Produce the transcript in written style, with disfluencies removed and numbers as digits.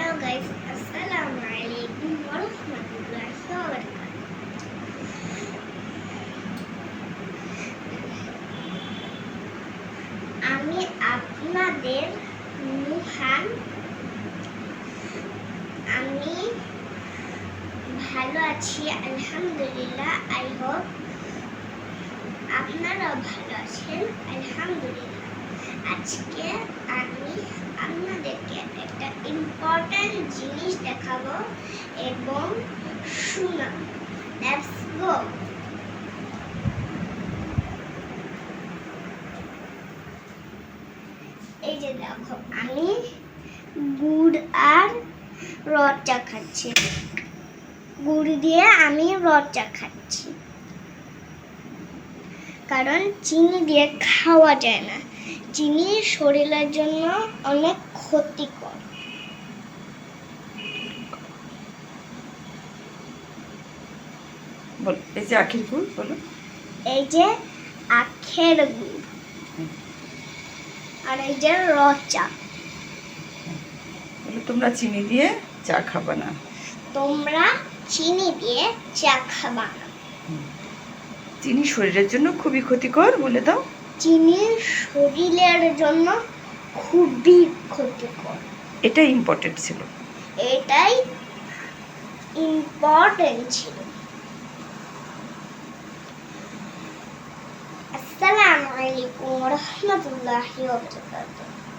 Hello guys, আসসালামু আলাইকুম ওয়া রাহমাতুল্লাহি ওয়া বারাকাতুহু। আমি আপনাদের নুহান। আমি ভালো আছি আলহামদুলিল্লাহ। আই হোপ আপনারাও ভালো আছেন আলহামদুলিল্লাহ। আজকে আমি আপনাদেরকে একটা ইম্পর্টেন্ট জিনিস দেখাবো এবং শোনাবো। Let's go. এই যে দেখো, আমি গুড় আর রড চা খাচ্ছি। গুড় দিয়ে আমি রড চা খাচ্ছি, কারণ চিনি দিয়ে খাওয়া যায় না। চিনি শরীরের জন্য অনেক ক্ষতিকর। এই যে আখের গুড়, বলো। এই যে আখের গুড় আর এই যে রড চা। তোমরা চিনি দিয়ে চা খাবা না। তোমরা চিনি দিয়ে চা খাবা না। চিনি শরীরের জন্য খুবই ক্ষতিকর, বলে দাও। চিনি শরীরের জন্য খুবই ক্ষতিকর। এটা ইম্পর্টেন্ট ছিল। এটাই ইম্পর্টেন্ট ছিল। আসসালামু আলাইকুম ওয়া রাহমাতুল্লাহি ওয়া বারাকাতুহু।